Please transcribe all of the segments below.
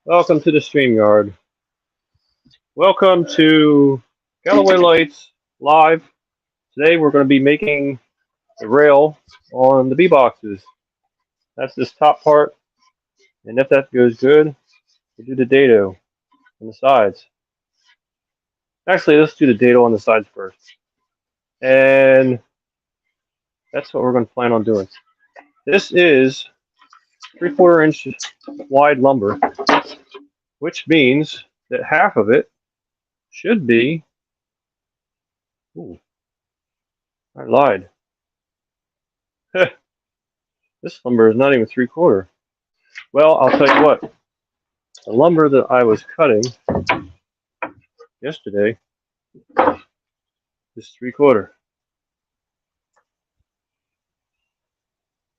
Welcome to the StreamYard. Welcome to Galloway Lights Live. Today we're going to be making the rail on the bee boxes. That's this top part, and if that goes good, we'll do the dado on the sides. Actually, let's do the dado on the sides first. And that's what we're going to plan on doing. This is 3/4 inch wide lumber, which means that half of it should be, ooh, I lied. This lumber is not even 3/4. Well, I'll tell you what, the lumber that I was cutting yesterday is 3/4.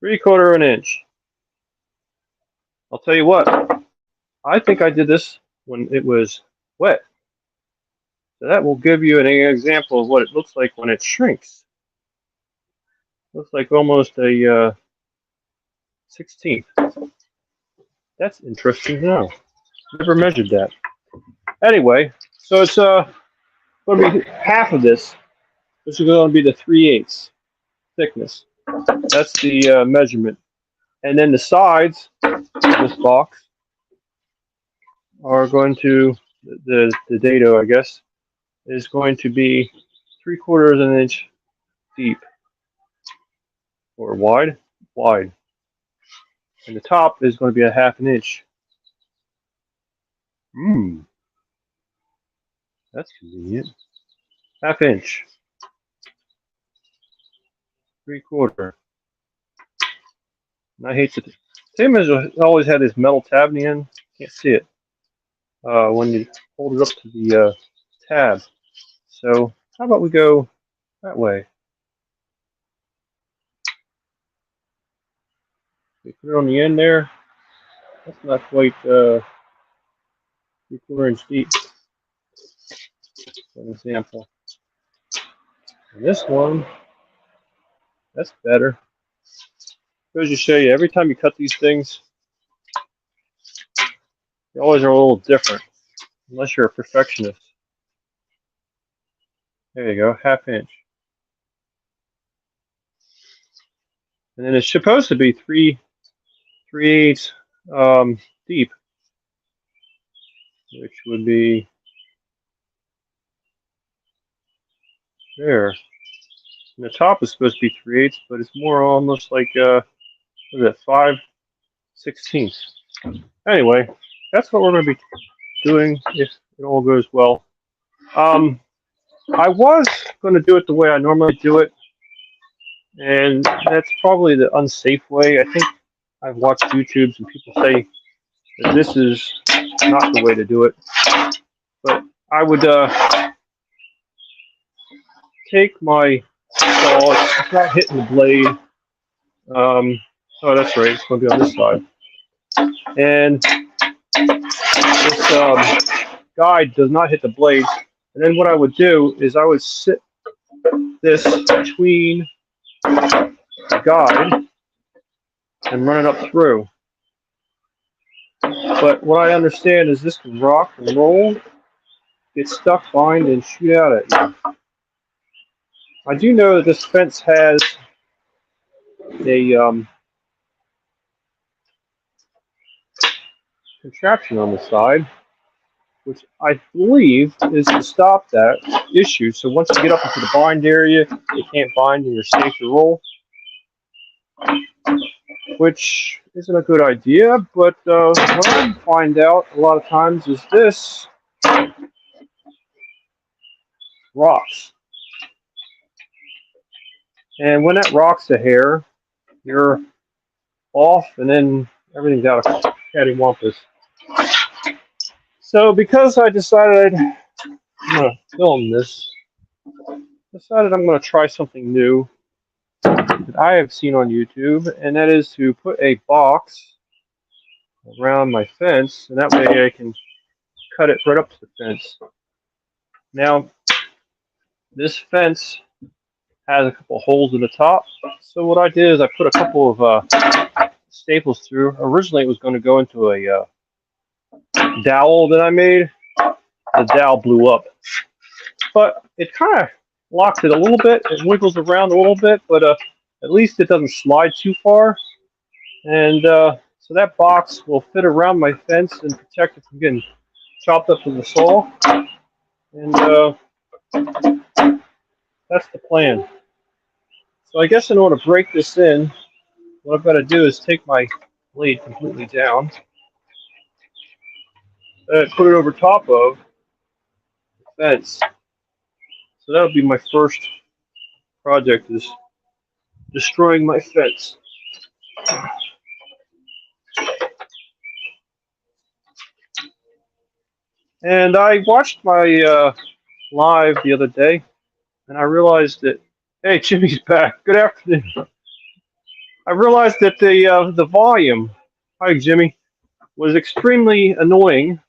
3/4 an inch. I'll tell you what, I think I did this when it was wet. So that will give you an example of what it looks like when it shrinks. Looks like almost a 16th. That's interesting to know. Never measured that. Anyway, so it's going to be half of this. This is going to be the 3/8 thickness. That's the measurement. And then the sides of this box are going to, the dado, I guess, is going to be 3/4 an inch deep. Or wide. And the top is going to be a 1/2 an inch. That's convenient. 1/2 inch. 3/4. And I hate to. Tim has always had this metal tab in the end. Can't see it when you hold it up to the tab. So how about we go that way? We put it on the end there. That's not quite 3/4 inch deep. For an example. And this one, that's better. Goes to show you, every time you cut these things, they always are a little different, unless you're a perfectionist. There you go, 1/2 inch. And then it's supposed to be 3/8 deep, which would be there. And the top is supposed to be 3/8, but it's more almost like what is it, 5/16. Anyway, that's what we're going to be doing if it all goes well. I was going to do it the way I normally do it, and that's probably the unsafe way. I think I've watched YouTubes and people say that this is not the way to do it. But I would take my saw, it's not hitting the blade. Oh, that's right, it's going to be on this side. And this guide does not hit the blade. And then what I would do is I would sit this between the guide and run it up through. But what I understand is this can rock and roll, get stuck, bind, and shoot out at you. I do know that this fence has a contraption on the side, which I believe is to stop that issue. So once you get up into the bind area, you can't bind and you're safe to roll, which isn't a good idea. But what I find out a lot of times is this rocks. And when that rocks a hair, you're off, and then everything's out of cattywampus. So because I decided I'm going to film this, decided I'm going to try something new that I have seen on YouTube, and that is to put a box around my fence, and that way I can cut it right up to the fence. Now, this fence has a couple of holes in the top, so what I did is I put a couple of staples through. Originally it was going to go into a dowel that I made, the dowel blew up. But it kind of locks it a little bit. It wiggles around a little bit, but at least it doesn't slide too far. And so that box will fit around my fence and protect it from getting chopped up in the saw. And that's the plan. So I guess in order to break this in, what I've got to do is take my blade completely down, put it over top of the fence. So that'll be my first project, is destroying my fence. And I watched my live the other day, and I realized that, hey, Jimmy's back. Good afternoon. I realized that the volume, hi Jimmy, was extremely annoying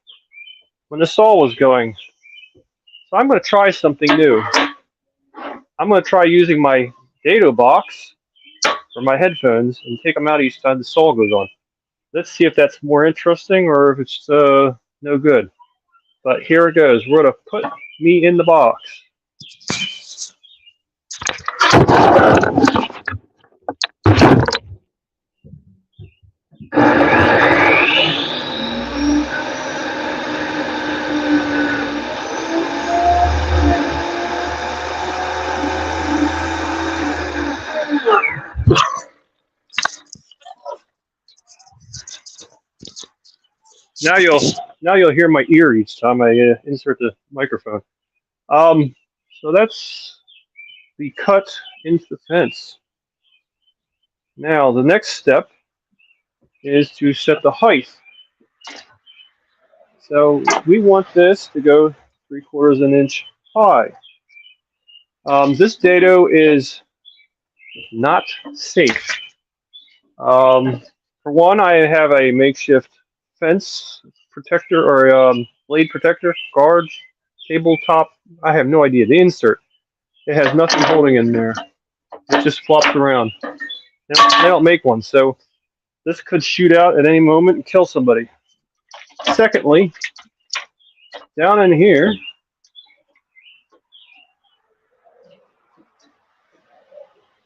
when the saw was going. So I'm going to try something new. I'm going to try using my dado box for my headphones and take them out each time the saw goes on. Let's see if that's more interesting or if it's no good. But here it goes. We're going to put me in the box. Now you'll hear my ear each time I insert the microphone. So that's the cut into the fence. Now the next step is to set the height. So we want this to go 3/4 of an inch high. This dado is not safe. For one, I have a makeshift fence protector or blade protector, guard, tabletop. I have no idea. The insert. It has nothing holding in there. It just flops around. They don't make one, so this could shoot out at any moment and kill somebody. Secondly, down in here,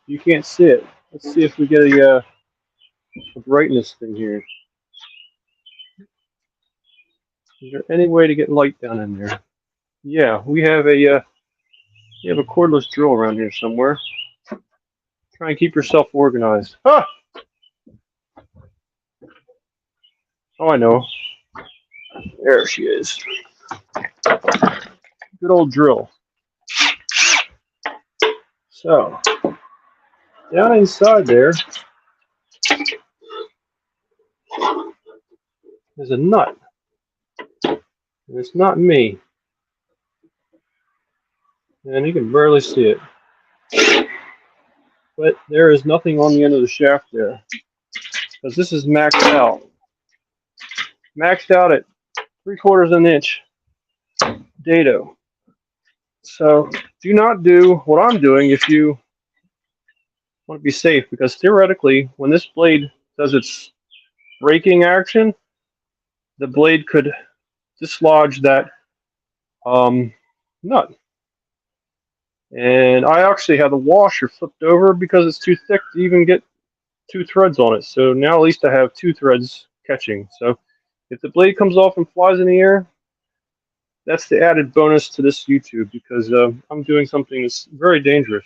you can't see it. Let's see if we get a brightness thing here. Is there any way to get light down in there? Yeah, we have a cordless drill around here somewhere. Try and keep yourself organized. Ah! Oh, I know. There she is. Good old drill. So, down inside there is a nut. And it's not me. And you can barely see it. But there is nothing on the end of the shaft there. Because this is maxed out. Maxed out at 3/4 of an inch dado. So do not do what I'm doing if you want to be safe, because theoretically when this blade does its breaking action, the blade could dislodge that nut. And I actually have the washer flipped over because it's too thick to even get 2 threads on it. So now at least I have 2 threads catching. So if the blade comes off and flies in the air, that's the added bonus to this YouTube, because I'm doing something that's very dangerous.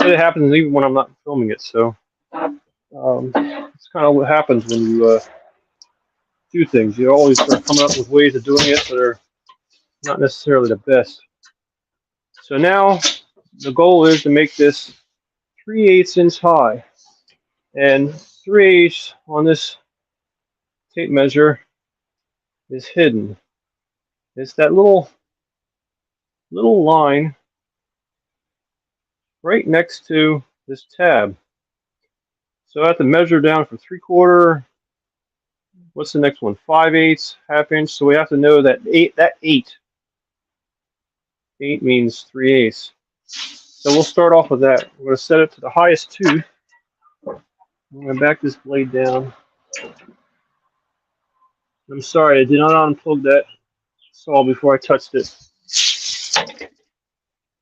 It happens even when I'm not filming it, so it's kind of what happens when you do things. You always are coming up with ways of doing it that are not necessarily the best. So now the goal is to make this 3/8 inch high, and 3/8 on this tape measure is hidden. It's that little line right next to this tab. So I have to measure down from 3/4. What's the next one? 5/8, ½ inch. So we have to know that 8 means 3/8. So we'll start off with that. We're going to set it to the highest tooth. I'm going to back this blade down. I'm sorry, I did not unplug that saw before I touched it.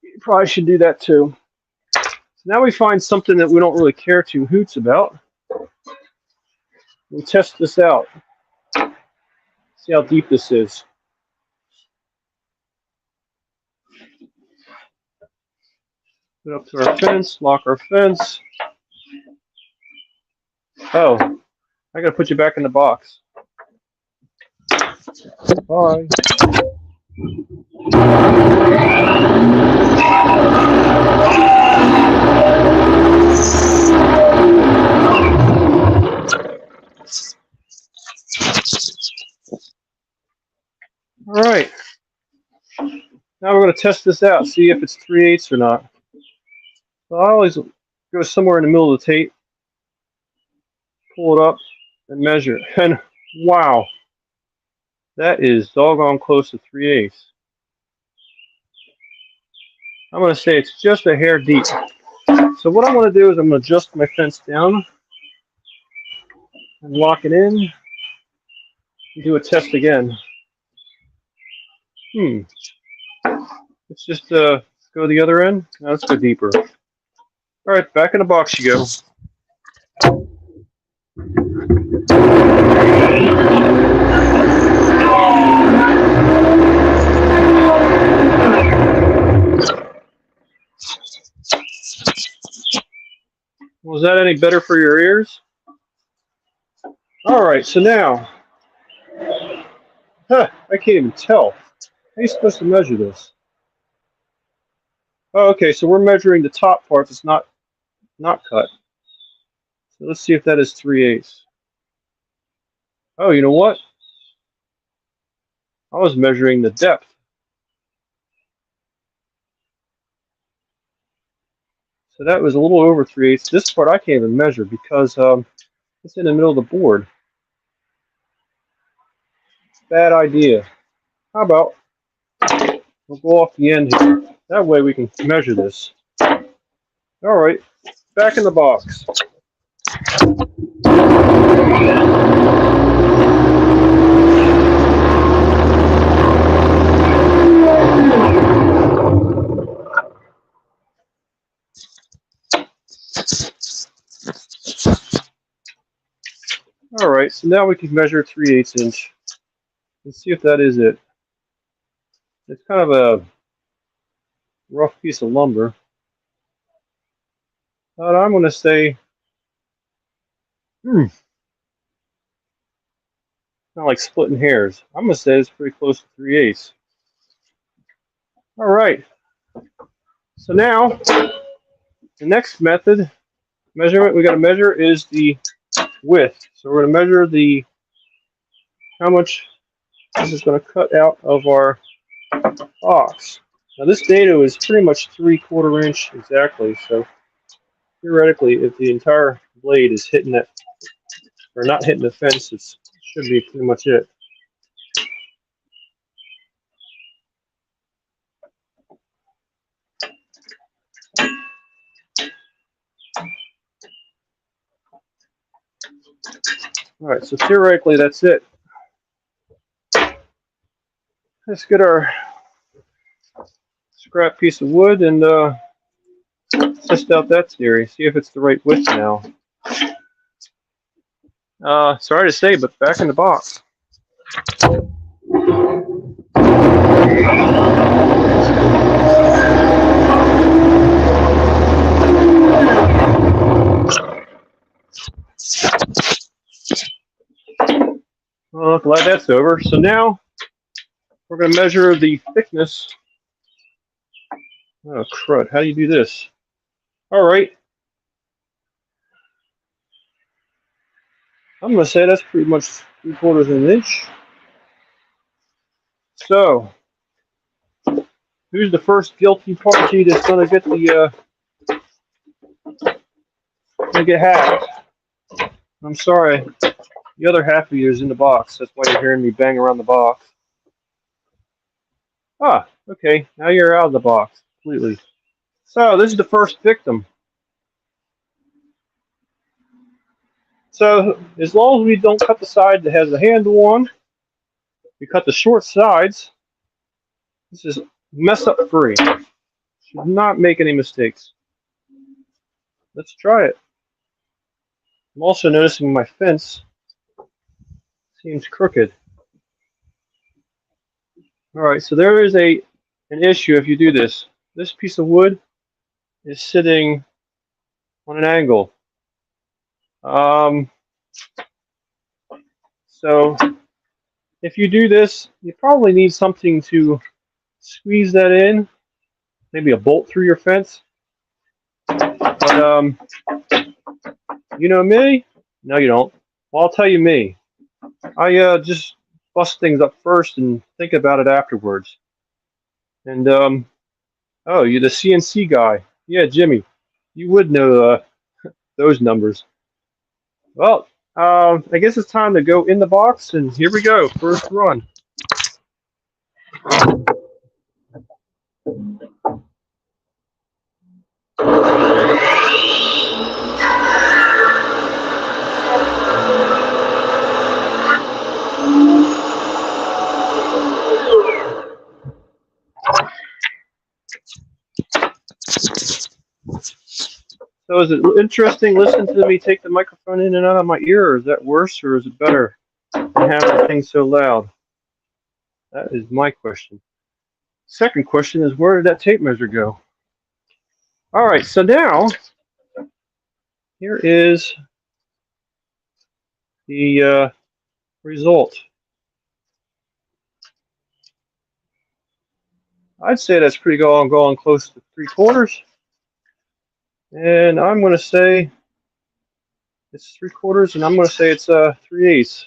You probably should do that too. So now we find something that we don't really care two hoots about. We test this out. See how deep this is. Put up to our fence, lock our fence. Oh, I gotta put you back in the box. Bye. All right. Now we're going to test this out, see if it's 3/8 or not. So I always go somewhere in the middle of the tape, pull it up, and measure. And wow, that is doggone close to 3/8. I'm going to say it's just a hair deep. So what I'm going to do is I'm going to adjust my fence down and lock it in and do a test again. Let's just go the other end. Now let's go deeper. All right, back in the box you go. Was that any better for your ears? All right, so now, I can't even tell. How are you supposed to measure this? Oh, okay, so we're measuring the top part that's not cut. So let's see if that is 3/8. Oh, you know what? I was measuring the depth. So that was a little over 3/8. This part I can't even measure because it's in the middle of the board. Bad idea. How about we'll go off the end here. That way we can measure this. All right, back in the box. All right, so now we can measure 3/8 inch. Let's see if that is it. It's kind of a rough piece of lumber. But I'm going to say, kind of like splitting hairs. I'm going to say it's pretty close to 3/8. All right. So now, the next method, measurement we got to measure is the width. So we're going to measure how much this is going to cut out of our box. Now this dado is pretty much 3/4 inch exactly. So theoretically, if the entire blade is hitting it, or not hitting the fence, it should be pretty much it. All right, so theoretically, that's it. Let's get our scrap piece of wood and test out that theory. See if it's the right width now. Sorry to say, but back in the box. Well, glad that's over. So now we're going to measure the thickness. Oh, crud. How do you do this? All right. I'm going to say that's pretty much 3/4 inch. So, who's the first guilty party that's going to get get half? I'm sorry. The other half of you is in the box. That's why you're hearing me bang around the box. Ah, okay. Now you're out of the box completely. So, this is the first victim. So as long as we don't cut the side that has the handle on, we cut the short sides. This is mess up free. Should not make any mistakes. Let's try it. I'm also noticing my fence seems crooked. All right, so there is an issue if you do this. This piece of wood is sitting on an angle. So if you do this, you probably need something to squeeze that in, maybe a bolt through your fence. But you know me? No, you don't. Well, I'll tell you me. I just bust things up first and think about it afterwards. And oh, you're the CNC guy. Yeah, Jimmy, you would know those numbers. Well, I guess it's time to go in the box, and here we go. First run. So is it interesting listening to me take the microphone in and out of my ear, or is that worse, or is it better than having the thing so loud? That is my question. Second question is, where did that tape measure go? All right, so now here is the result. I'd say that's pretty going close to 3/4. And I'm going to say it's 3/4, and I'm going to say it's 3/8.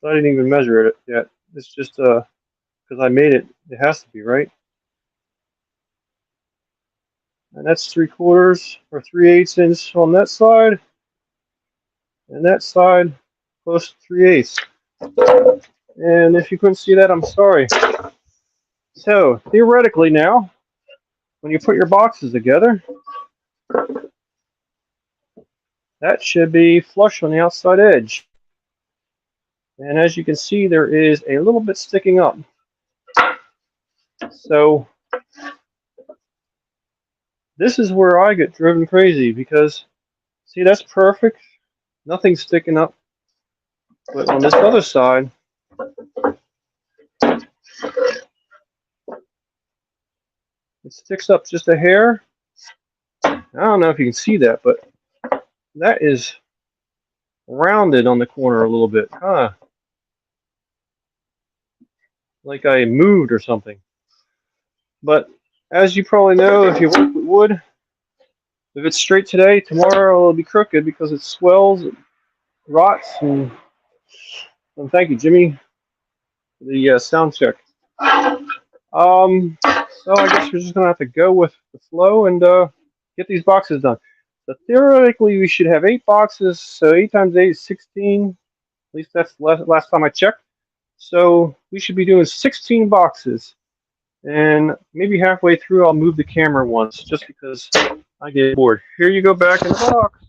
I didn't even measure it yet. It's just because I made it. It has to be, right? And that's 3/4 or 3/8 inch on that side, and that side close to 3/8. And if you couldn't see that, I'm sorry. So theoretically now, when you put your boxes together, that should be flush on the outside edge. And as you can see, there is a little bit sticking up. So this is where I get driven crazy, because see, that's perfect. Nothing's sticking up. But on this other side, it sticks up just a hair. I don't know if you can see that, but that is rounded on the corner a little bit. Like I moved or something. But as you probably know, if you work with wood, if it's straight today, tomorrow it'll be crooked because it swells, it rots, and thank you, Jimmy, for the sound check. So I guess we're just gonna have to go with the flow and get these boxes done. So theoretically, we should have 8 boxes. So 8 times 8 is 16. At least that's the last time I checked. So we should be doing 16 boxes. And maybe halfway through, I'll move the camera once, just because I get bored. Here you go back in the box.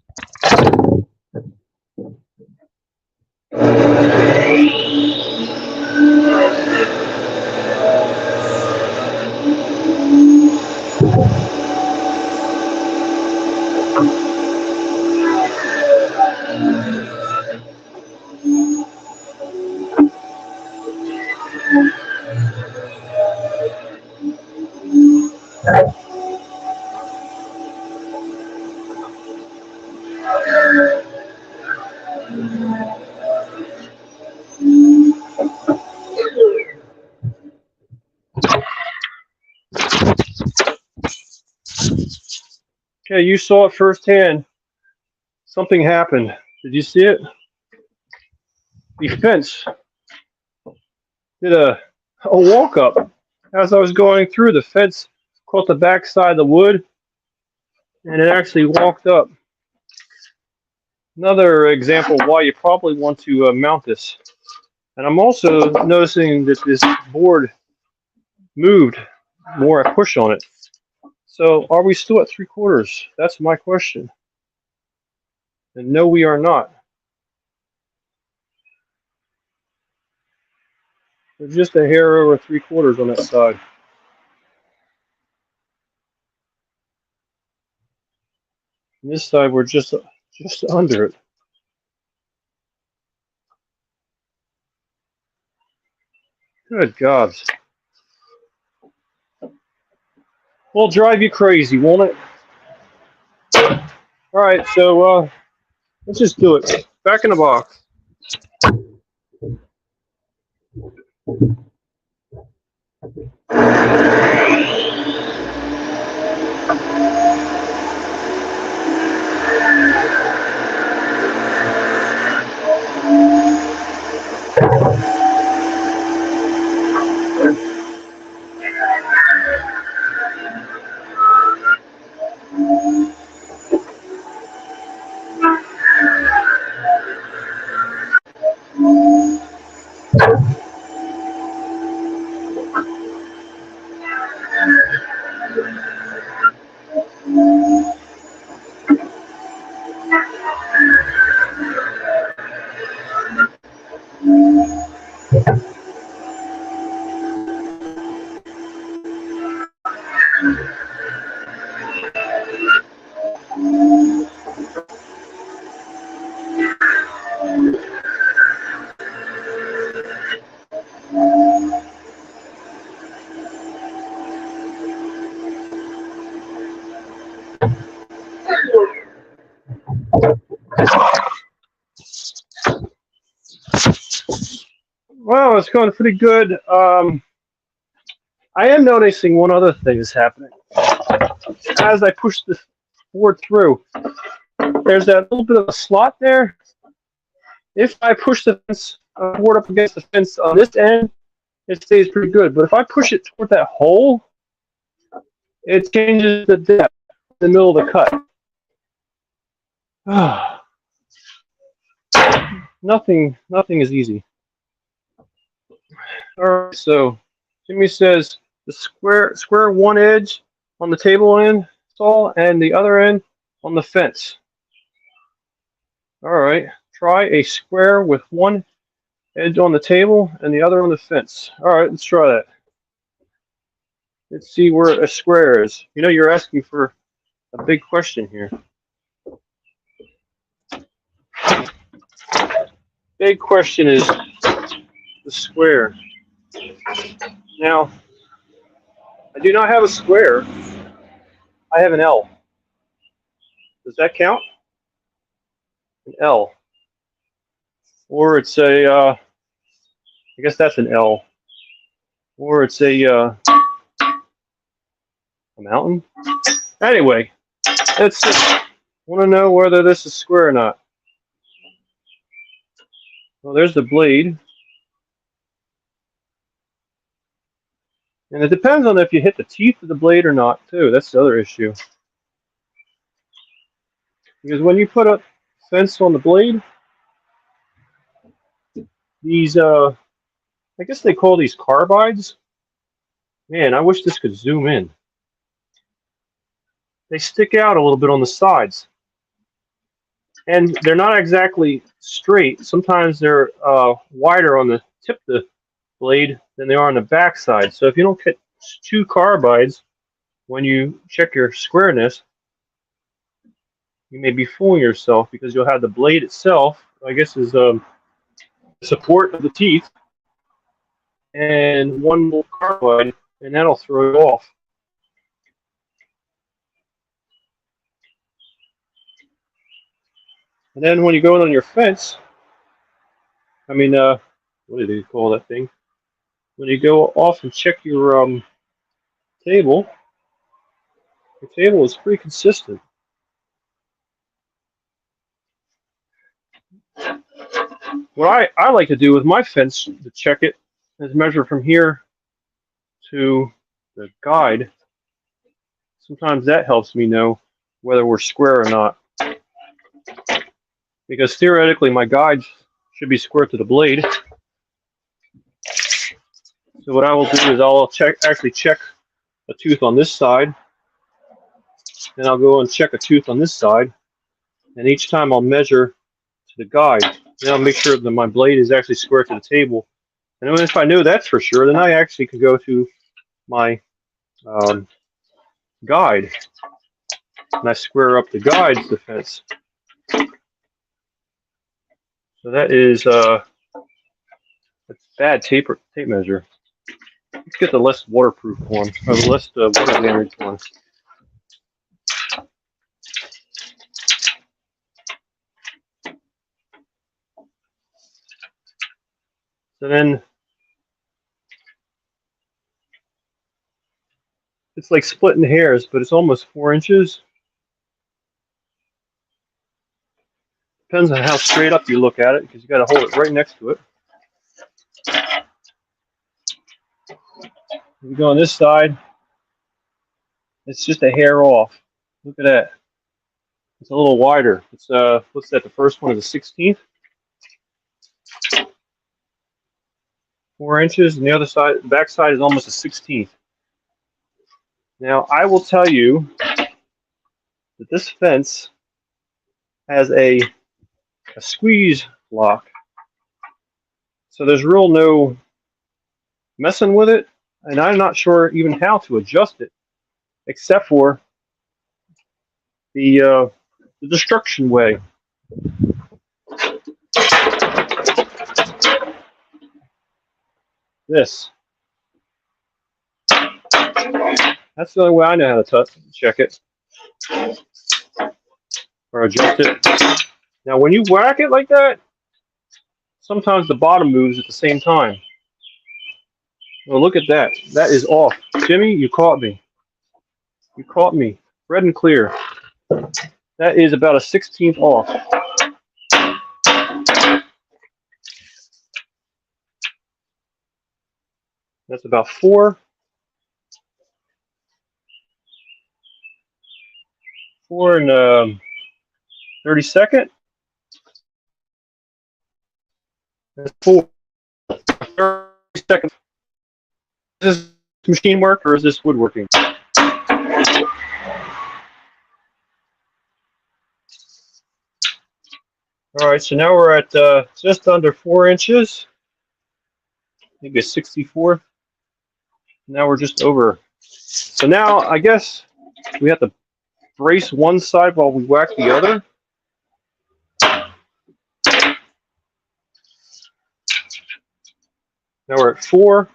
Okay, you saw it firsthand. Something happened. Did you see it? The fence did a walk up. As I was going through, the fence caught the back side of the wood, and it actually walked up. Another example of why you probably want to mount this. And I'm also noticing that this board moved more I push on it. So are we still at 3/4? That's my question. And no, we are not. We're just a hair over 3/4 on that side. And this side we're just under it. Good God. Will drive you crazy, won't it? All right, so let's just do it. Back in the box. Well, it's going pretty good. I am noticing one other thing is happening. As I push this board through, there's that little bit of a slot there. If I push the board up against the fence on this end, it stays pretty good. But if I push it toward that hole, it changes the depth in the middle of the cut. Nothing is easy. All right, so Jimmy says the square one edge on the table end saw and the other end on the fence. All right, try a square with one edge on the table and the other on the fence. All right, let's try that. Let's see where a square is. You know, you're asking for a big question here. Big question is the square. Now, I do not have a square. I have an L. Does that count? An L. Or it's a, I guess that's an L. Or it's a mountain. Anyway, let's just want to know whether this is square or not. Well, there's the blade. And it depends on if you hit the teeth of the blade or not, too. That's the other issue. Because when you put a fence on the blade, these, I guess they call these carbides. Man, I wish this could zoom in. They stick out a little bit on the sides. And they're not exactly straight. Sometimes they're wider on the tip of the blade than they are on the back side. So if you don't get two carbides when you check your squareness, you may be fooling yourself because you'll have the blade itself, I guess, is support of the teeth and one little carbide, and that'll throw it off. And then when you go on your fence, I mean, what do they call that thing? When you go off and check your table, the table is pretty consistent. What I like to do with my fence to check it is measure from here to the guide. Sometimes that helps me know whether we're square or not. Because theoretically my guide should be square to the blade. So what I will do is I'll actually check a tooth on this side. Then I'll go and check a tooth on this side. And each time I'll measure to the guide. Then I'll make sure that my blade is actually square to the table. And then if I know that's for sure, then I actually could go to my guide, and I square up the guide's defense. So that is a bad tape measure. Let's get the less waterproof one, or the less water damaged one. So then it's like splitting hairs, but it's almost 4 inches. Depends on how straight up you look at it, because you got to hold it right next to it. You go on this side, it's just a hair off. Look at that. It's a little wider. It's what's that? The first one is a 16th, 4 inches, and the other side, the back side, is almost a 16th. Now I will tell you that this fence has a squeeze lock, so there's real no messing with it, and I'm not sure even how to adjust it, except for the destruction way. This. That's the only way I know how to check it or adjust it. Now, when you whack it like that, sometimes the bottom moves at the same time. Well, look at that. That is off. Jimmy, you caught me. You caught me. Red and clear. That is about a 16th off. That's about 4. 4 and 32nd. That's 4. 30 seconds. Is this machine work or is this woodworking? All right, so now we're at just under 4 inches, maybe a 64th. Now we're just over. So now I guess we have to brace one side while we whack the other. Now we're at 4.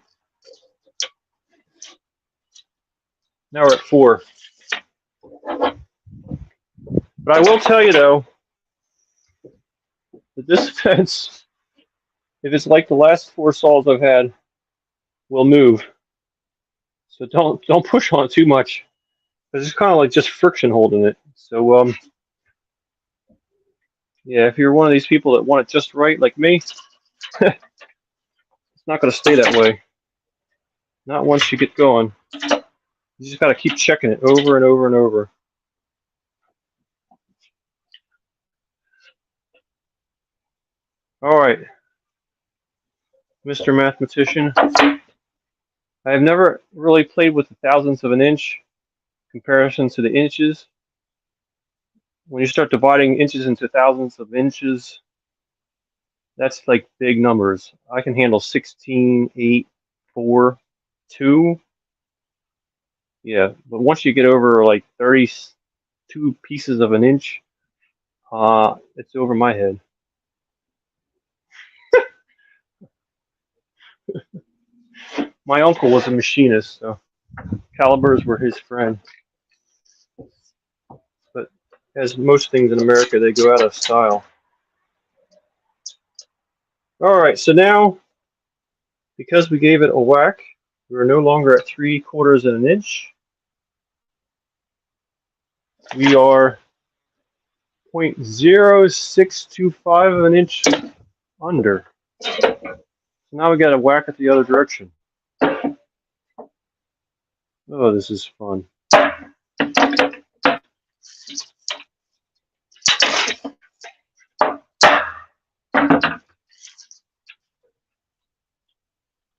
Now we're at 4. But I will tell you though, that this fence, if it's like the last 4 saws I've had, will move. So don't push on it too much, because it's kind of like just friction holding it. So yeah, if you're one of these people that want it just right, like me, it's not going to stay that way. Not once you get going. You just got to keep checking it over and over and over. All right, Mr. Mathematician. I have never really played with the thousandths of an inch comparison to the inches. When you start dividing inches into thousandths of inches, that's like big numbers. I can handle 16, 8, 4, 2. Yeah, but once you get over like 32 pieces of an inch, it's over my head. My uncle was a machinist, so calibers were his friend. But as most things in America, they go out of style. All right, so now, because we gave it a whack, we're no longer at 3/4 of an inch. We are 0.0625 of an inch under. So now we got to whack it the other direction. Oh, this is fun.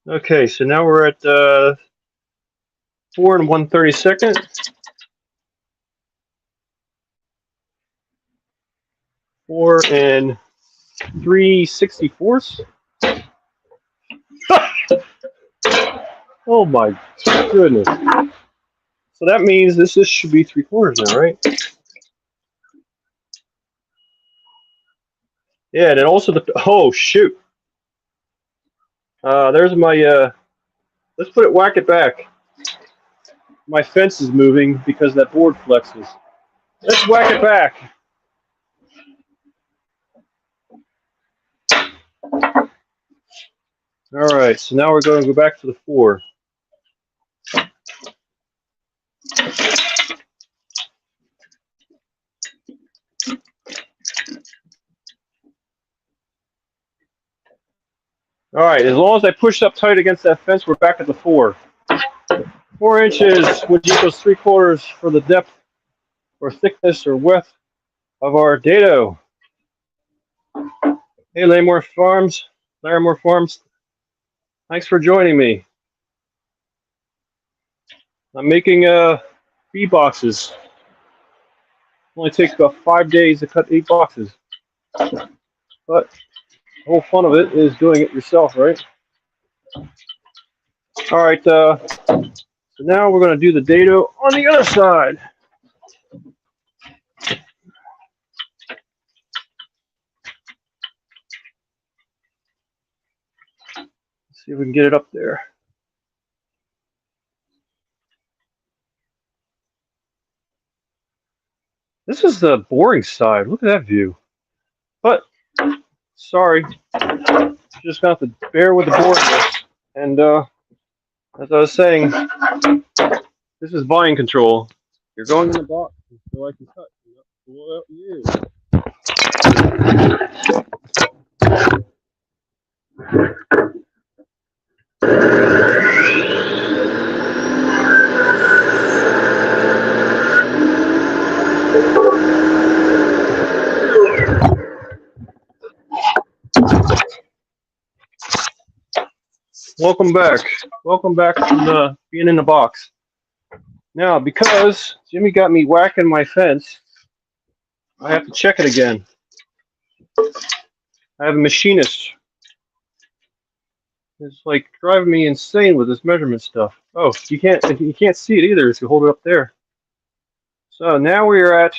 Okay, so now we're at 4 1/32. 4 3/64. Oh my goodness. So that means this should be 3/4 now, right? Yeah, and then also oh shoot. There's my let's put it whack it back. My fence is moving because that board flexes. Let's whack it back. All right, so now we're going to go back to the 4. All right, as long as I push up tight against that fence, we're back at the 4. 4 inches, which equals 3/4 for the depth or thickness or width of our dado. Hey, Larimore Farms, thanks for joining me. I'm making bee boxes. It only takes about 5 days to cut 8 boxes. But the whole fun of it is doing it yourself, right? All right, so now we're going to do the dado on the other side. Let's see if we can get it up there. This is the boring side. Look at that view. But, sorry, just going to have to bear with the boringness. And as I was saying, this is volume control. You're going in the box so I can cut. What you? Welcome back. Welcome back from being in the box. Now, because Jimmy got me whacking my fence, I have to check it again. I have a machinist. It's like driving me insane with this measurement stuff. Oh, you can't see it either if you hold it up there. So now we are at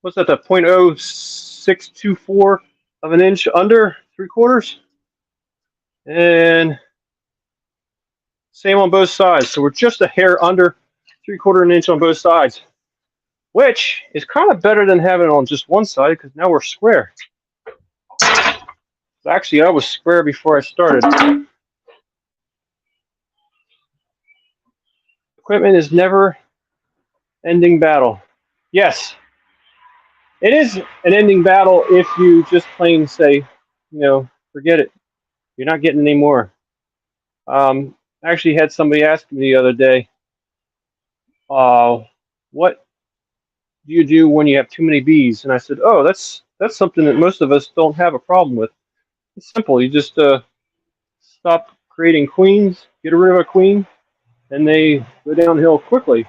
what's that? The 0.0624 of an inch under 3/4, and same on both sides. So we're just a hair under 3/4 an inch on both sides, which is kind of better than having it on just one side because now we're square. Actually, I was square before I started. Equipment is never ending battle. Yes, it is an ending battle if you just plain say, forget it. You're not getting any more. I actually had somebody ask me the other day, what do you do when you have too many bees? And I said, oh, that's something that most of us don't have a problem with. It's simple. You just stop creating queens, get rid of a queen, and they go downhill quickly.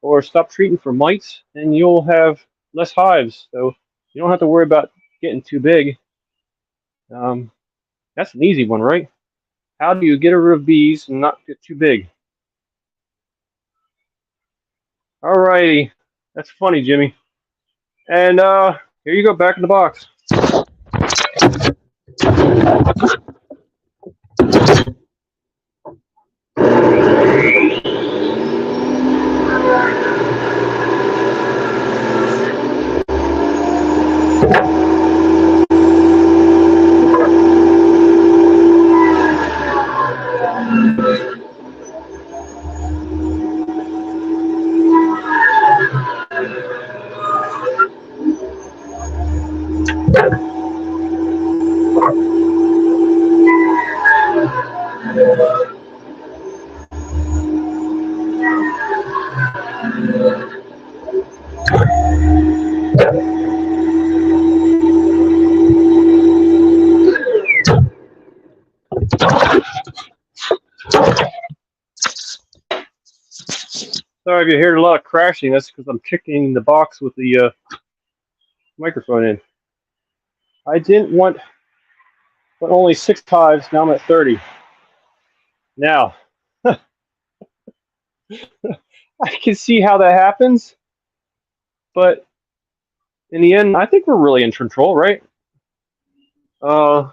Or stop treating for mites, and you'll have less hives. So you don't have to worry about getting too big. That's an easy one, right? How do you get rid of bees and not get too big? Alrighty, that's funny, Jimmy. And here you go, back in the box. Sorry if you hear a lot of crashing. That's because I'm kicking the box with the microphone in. I didn't want but only 6 hives. Now I'm at 30. Now, I can see how that happens, but in the end, I think we're really in control, right? Uh,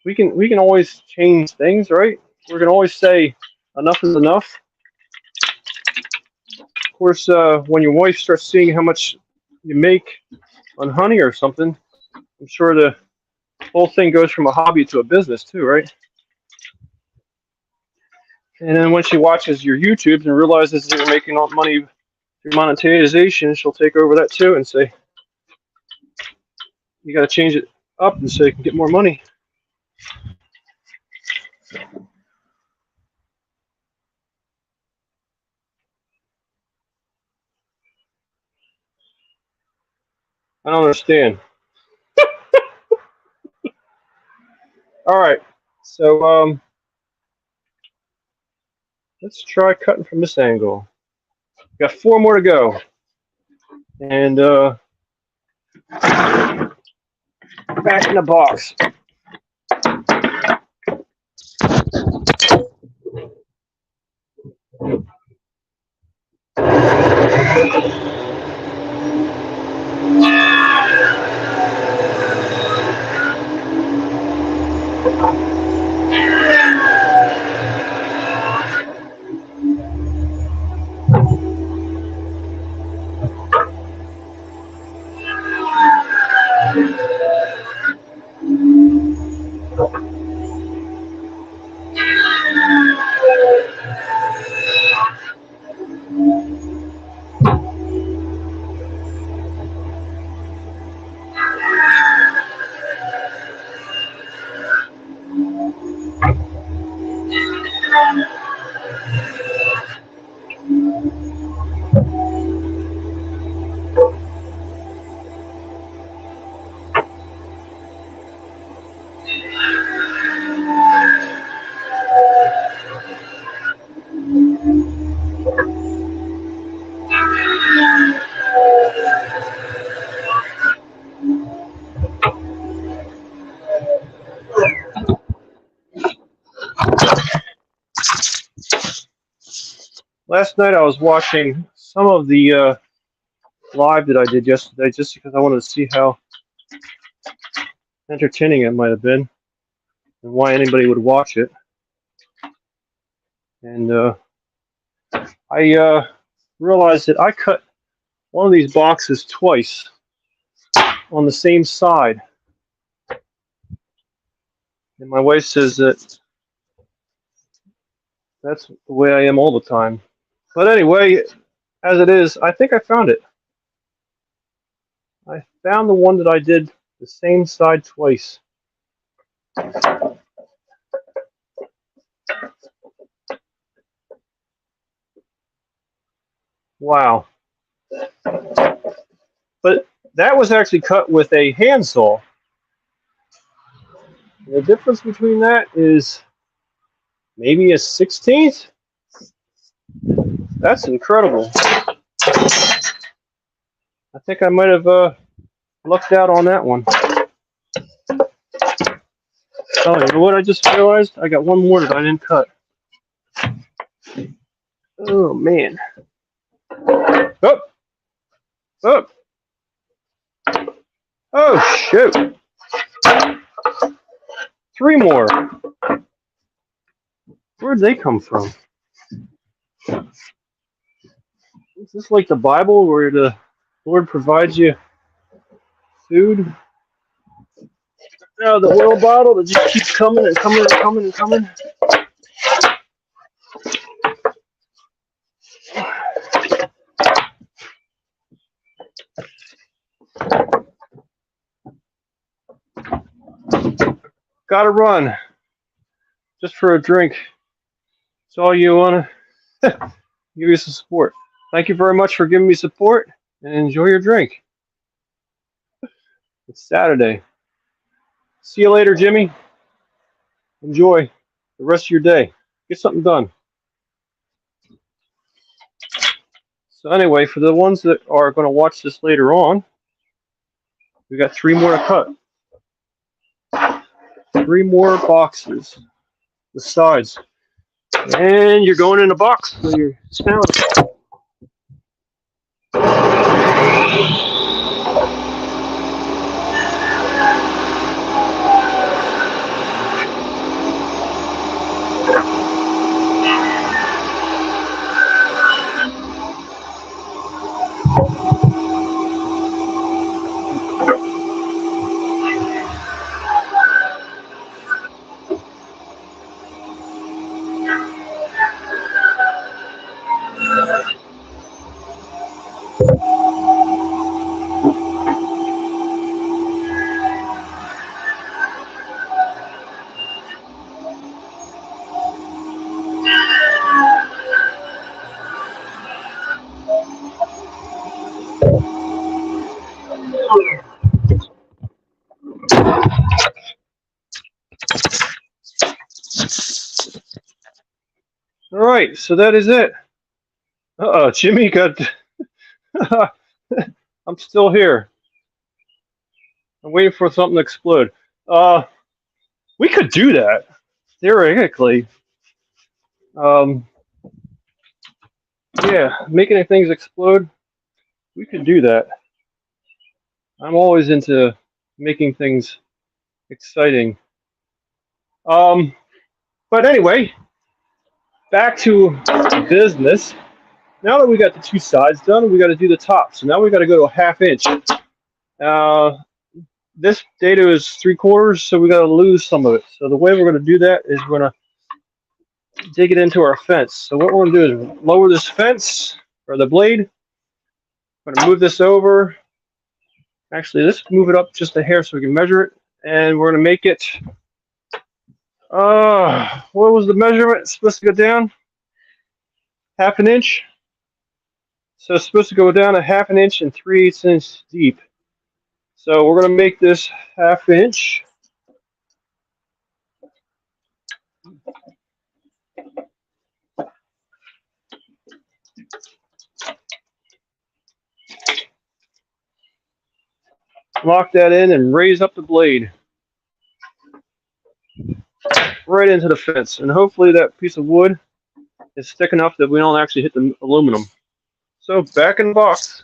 we can always change things, right? We can always say enough is enough. Of course, when your wife starts seeing how much you make on honey or something, I'm sure the whole thing goes from a hobby to a business too, right? And then when she watches your YouTubes and realizes that you're making all money through monetization, she'll take over that too and say, you got to change it up and so you can get more money. I don't understand. All right, so let's try cutting from this angle. Got 4 more to go, and back in the box. Last night I was watching some of the live that I did yesterday just because I wanted to see how entertaining it might have been and why anybody would watch it. And I realized that I cut one of these boxes twice on the same side. And my wife says that that's the way I am all the time. But anyway, as it is, I think I found it. I found the one that I did the same side twice. Wow. But that was actually cut with a handsaw. The difference between that is maybe a 16th. That's incredible. I think I might have lucked out on that one. Oh, you know what I just realized? I got one more that I didn't cut. Oh, man. Oh! Oh! Oh, shoot! 3 more. Where'd they come from? Is this like the Bible where the Lord provides you food? No, the oil bottle that just keeps coming and coming and coming and coming. Gotta run. Just for a drink. That's all you want to give you some support. Thank you very much for giving me support and enjoy your drink. It's Saturday. See you later, Jimmy. Enjoy the rest of your day. Get something done. So anyway, for the ones that are going to watch this later on, we got 3 more to cut. 3 more boxes, the sides. And you're going in a box for your sound. All right, so that is it. Uh-oh, Jimmy got... I'm still here. I'm waiting for something to explode. We could do that, theoretically. Um, yeah, making things explode, we could do that. I'm always into making things exciting. But anyway, back to business. Now that we got the 2 sides done, we got to do the top. So now we got to go to a 1/2 inch. This data is 3/4, so we got to lose some of it. So the way we're going to do that is we're going to dig it into our fence. So what we're going to do is lower this fence, or the blade. I'm going to move this over. Actually, let's move it up just a hair so we can measure it. And we're going to make it, what was the measurement? It's supposed to go down 1/2 inch. So it's supposed to go down 1/2 inch and 3/8 inches deep. So we're going to make this 1/2 inch. Lock that in and raise up the blade right into the fence. And hopefully that piece of wood is thick enough that we don't actually hit the aluminum. So back in the box.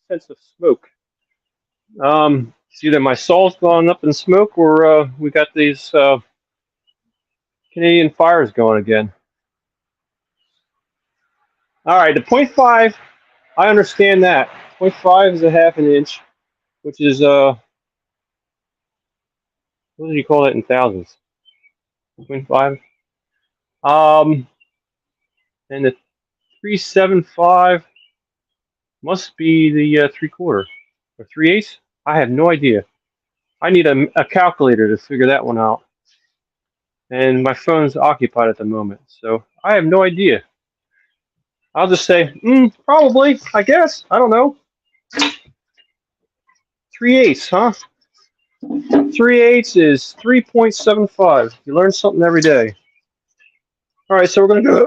Sense of smoke. See that my saw's gone up in smoke, or we got these Canadian fires going again. All right, the 0.5, I understand that. 0.5 is 1/2 inch, which is what do you call it in thousands? 0.5. And the 375 must be the 3/4 or 3/8. I have no idea. I need a calculator to figure that one out. And my phone's occupied at the moment, so I have no idea. I'll just say, probably, I guess. I don't know. 3/8, huh? 3/8 is 3.75. You learn something every day. All right, so we're gonna go.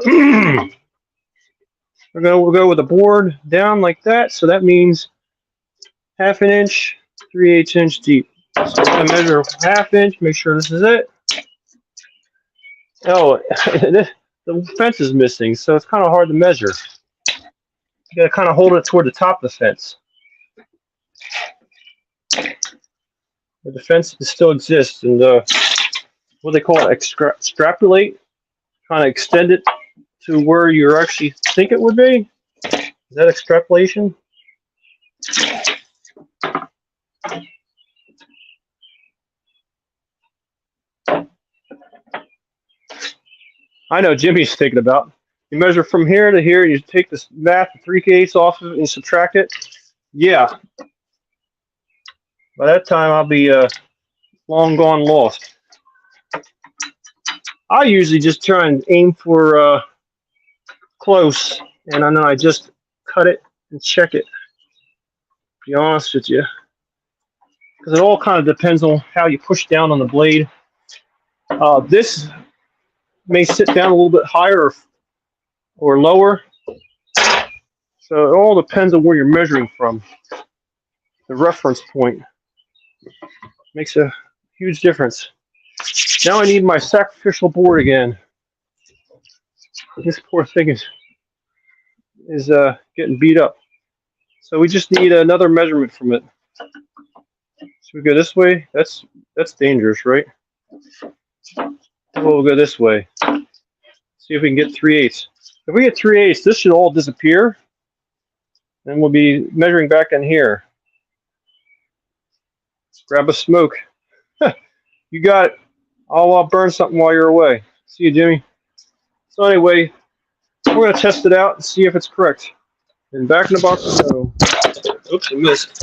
we'll go with the board down like that. So that means 1/2 inch, 3/8 inch deep. So I'm gonna measure 1/2 inch. Make sure this is it. Oh, the fence is missing, so it's kind of hard to measure. You gotta kind of hold it toward the top of the fence. The fence still exists, and what they call it, extrapolate, kind of extend it to where you actually think it would be. Is that extrapolation? I know Jimmy's thinking about. You measure from here to here, and you take this math, 3/8 off of it, and subtract it. Yeah. By that time, I'll be long gone lost. I usually just try and aim for close, and then I just cut it and check it. be honest with you, because it all kind of depends on how you push down on the blade. This may sit down a little bit higher or lower, so it all depends on where you're measuring from. The reference point makes a huge difference. Now I need my sacrificial board again. This poor thing is getting beat up. So we just need another measurement from it. So we go this way. That's dangerous, right? We'll go this way. See if we can get 3/8. If we get 3/8, this should all disappear. Then we'll be measuring back in here. Grab a smoke. You got it. I'll burn something while you're away. See you, Jimmy. So anyway, we're going to test it out and see if it's correct. And back in the box we go. Oops, I missed.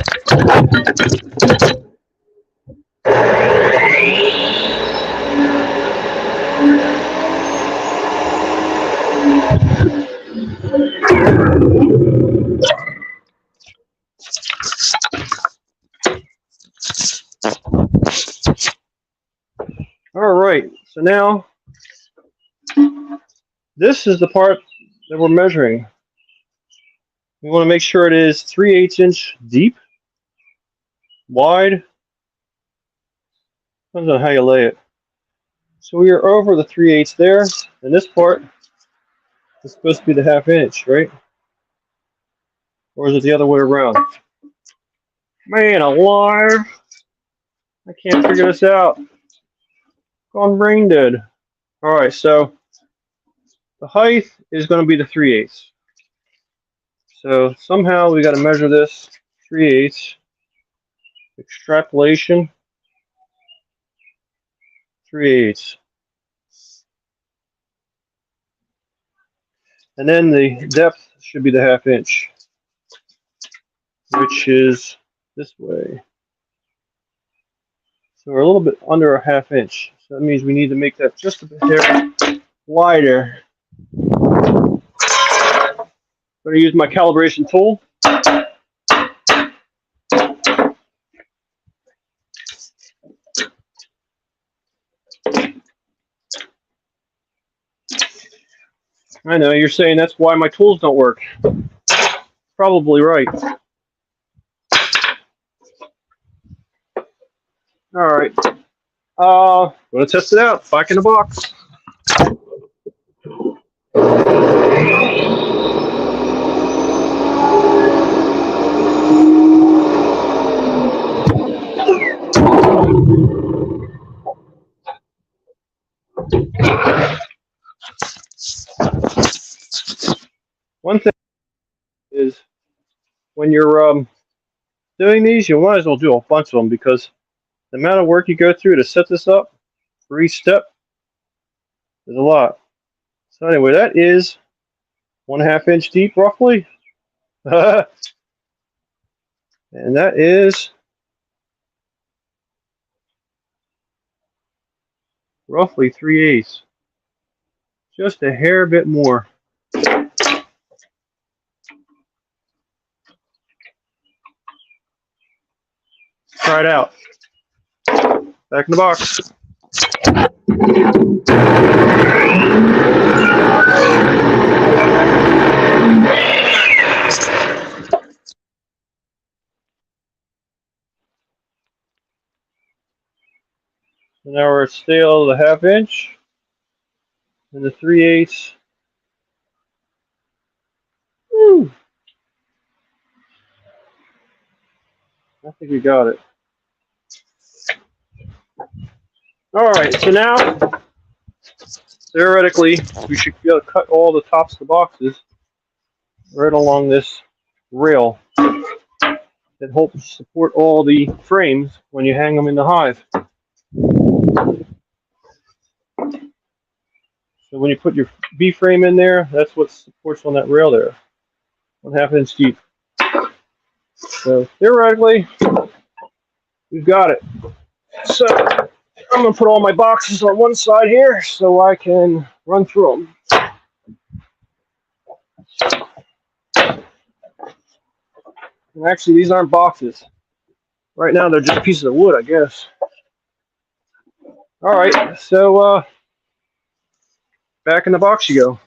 All right, so now this is the part that we're measuring. We want to make sure it is 3/8 inch deep, wide. Depends on how you lay it. So we are over the 3/8 there, and this part is supposed to be the 1/2 inch, right? Or is it the other way around? Man alive! I can't figure this out. Gone brain dead. All right, so the height is going to be the 3/8. So somehow we got to measure this 3/8. Extrapolation 3/8. And then the depth should be the 1/2 inch, which is this way. So we're a little bit under a 1/2 inch. So that means we need to make that just a bit wider. I'm going to use my calibration tool. I know, you're saying that's why my tools don't work. Probably right. All right. Going to test it out. Back in the box. One thing is when you're doing these, you might as well do a bunch of them because the amount of work you go through to set this up for each step is a lot. So anyway, that is 1/2 inch deep roughly. And that is roughly 3/8. Just a hair bit more. Try it out. Back in the box. So now we're still the 1/2 inch and the 3/8. Woo! I think we got it. All right, so now theoretically we should be able to cut all the tops of the boxes right along this rail that helps support all the frames when you hang them in the hive. So when you put your bee frame in there, that's what supports on that rail there, 1/2 inch deep. So theoretically, we've got it. So I'm going to put all my boxes on one side here so I can run through them. And actually, these aren't boxes. Right now, they're just pieces of wood, I guess. All right, so back in the box you go.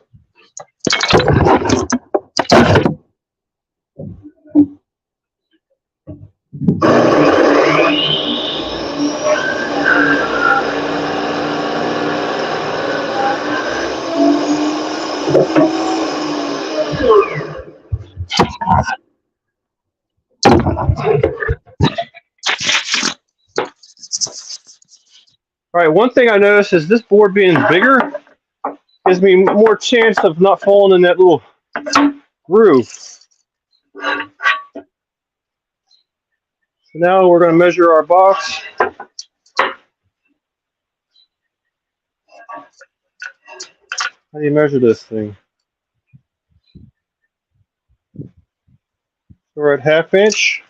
All right, one thing I noticed is this board being bigger gives me more chance of not falling in that little groove. So now we're going to measure our box. How do you measure this thing? We're at 1/2 inch.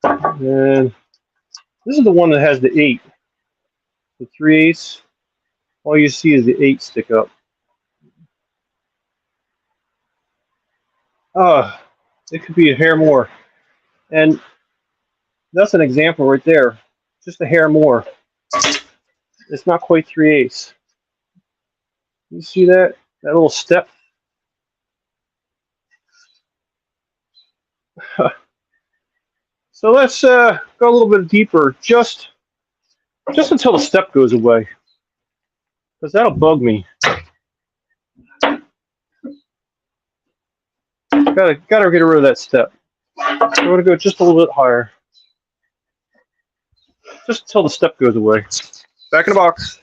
And this is the one that has the 8. The 3/8. All you see is the 8 stick up. It could be a hair more. And that's an example right there. Just a hair more. It's not quite 3/8. You see that? That little step? So let's go a little bit deeper, just until the step goes away, because that'll bug me. Gotta get rid of that step. So we're gonna go just a little bit higher, just until the step goes away. Back in the box.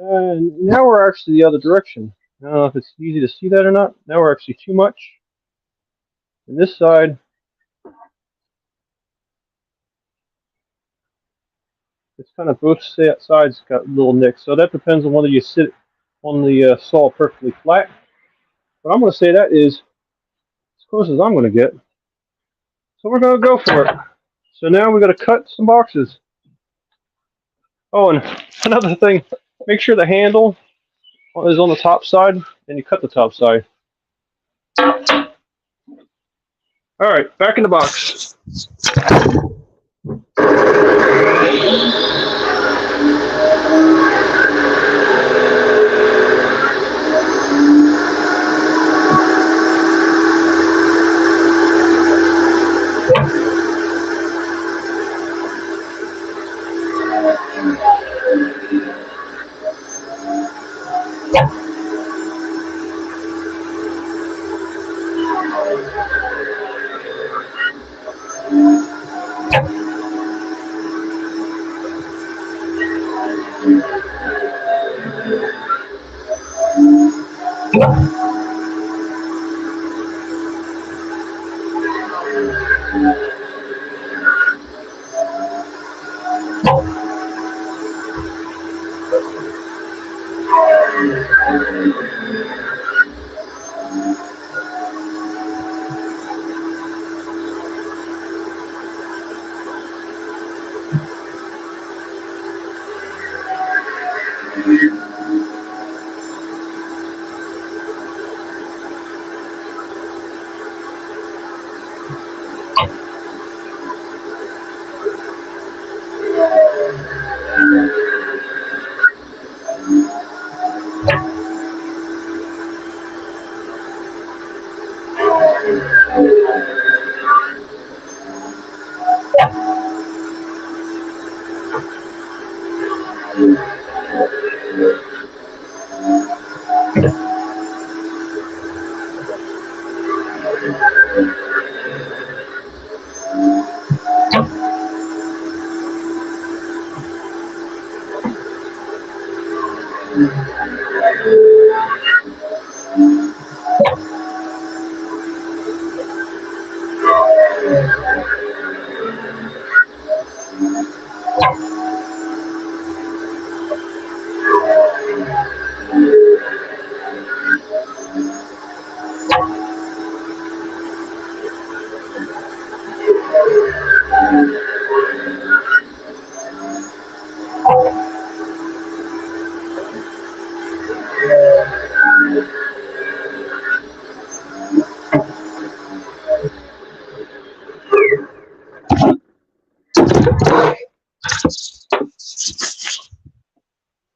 And now we're actually the other direction. I don't know if it's easy to see that or not. Now we're actually too much. And this side, it's kind of both sides got little nicks. So that depends on whether you sit on the saw perfectly flat. But I'm going to say that is as close as I'm going to get. So we're going to go for it. So now we're going to cut some boxes. Oh, and another thing, make sure the handle is on the top side, and you cut the top side. All right, back in the box.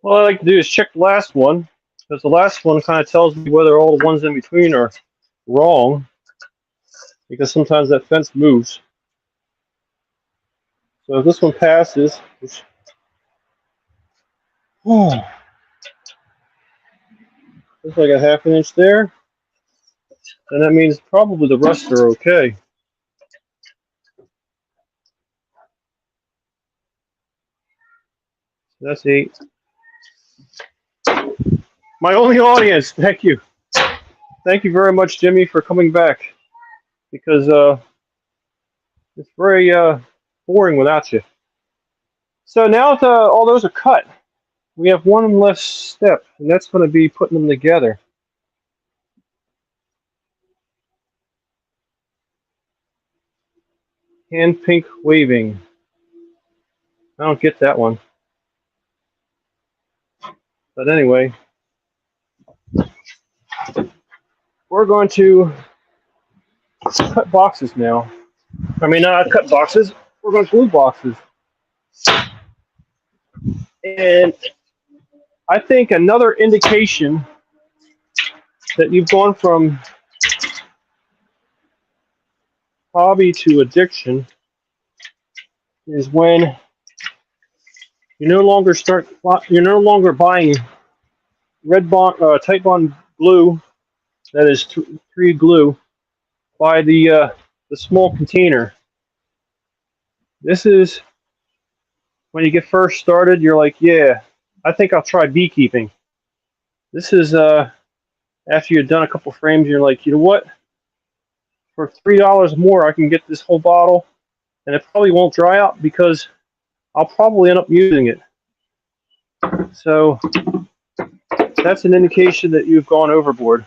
What I like to do is check the last one, because the last one kind of tells me whether all the ones in between are wrong, because sometimes that fence moves. So if this one passes, which, looks like a half an inch there, then that means probably the rest are okay. That's 8. My only audience. Thank you. Thank you very much, Jimmy, for coming back, because it's very boring without you. So now that all those are cut, we have one less step, and that's going to be putting them together. Hand pink waving. I don't get that one. But anyway, we're going to cut boxes now. I mean, not cut boxes. We're going to glue boxes. And I think another indication that you've gone from hobby to addiction is when you're no longer buying red bond, tight bond glue that is 3 glue by the small container. This is when you get first started. You're like, yeah, I think I'll try beekeeping. This is after you've done a couple frames. You're like, you know what? For $3 more, I can get this whole bottle, and it probably won't dry out because I'll probably end up using it. So that's an indication that you've gone overboard.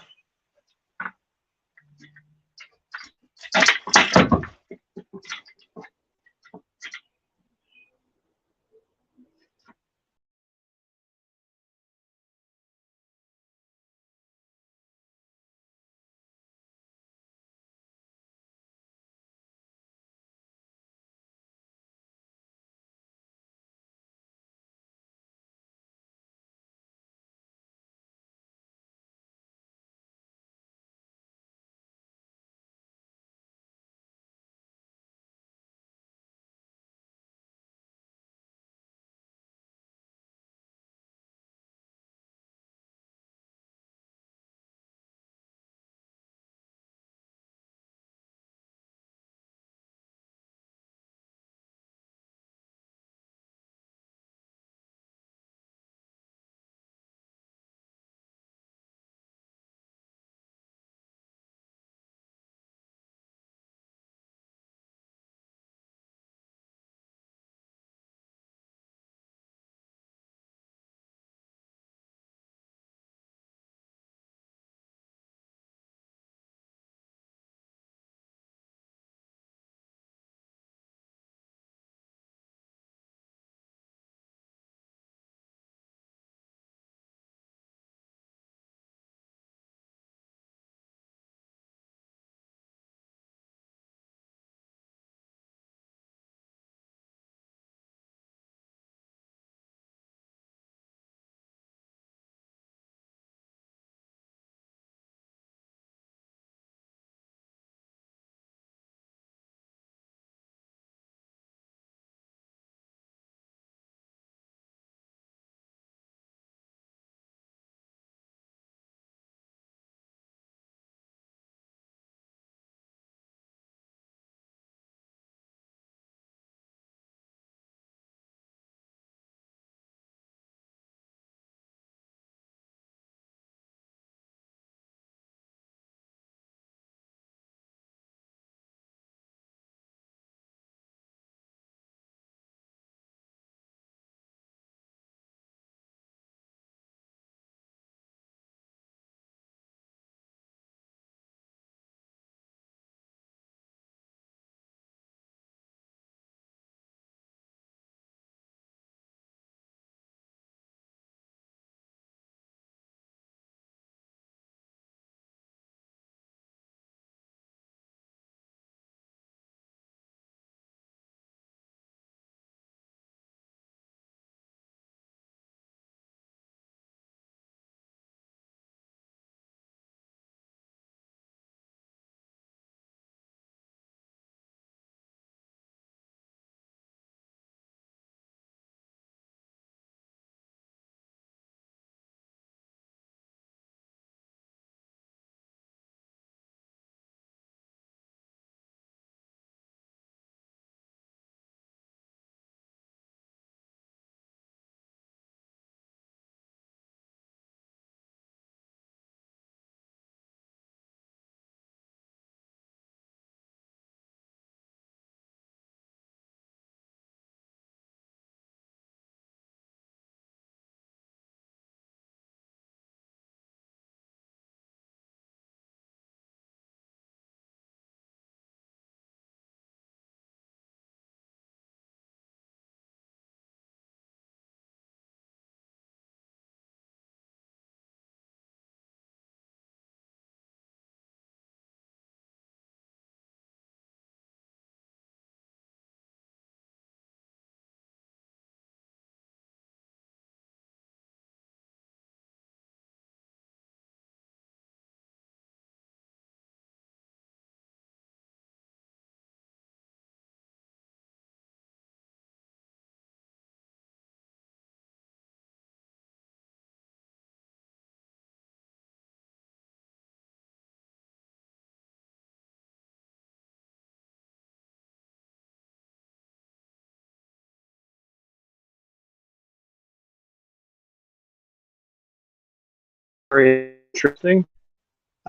very interesting.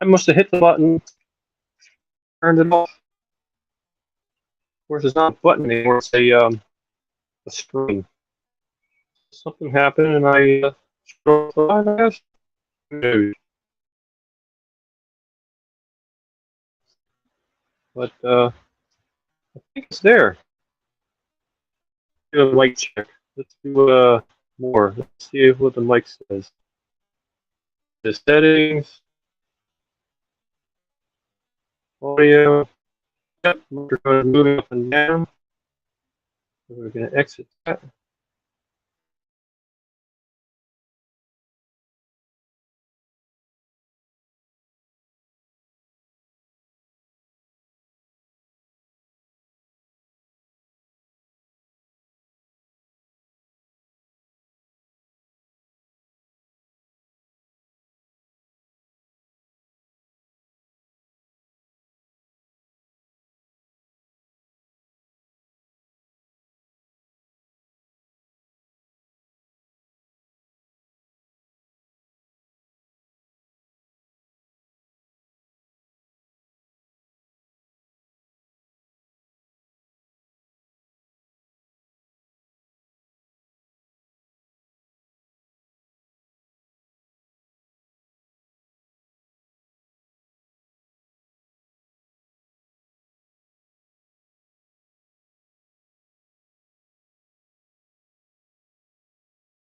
I must have hit the button, turned it off. Of course, it's not a button anymore. It's a screen. Something happened, and I scrolled the last news. But I think it's there. Do a mic check. Let's do more. Let's see what the mic says. The settings, audio. Yep, microphone is moving up and down. So we're going to exit that.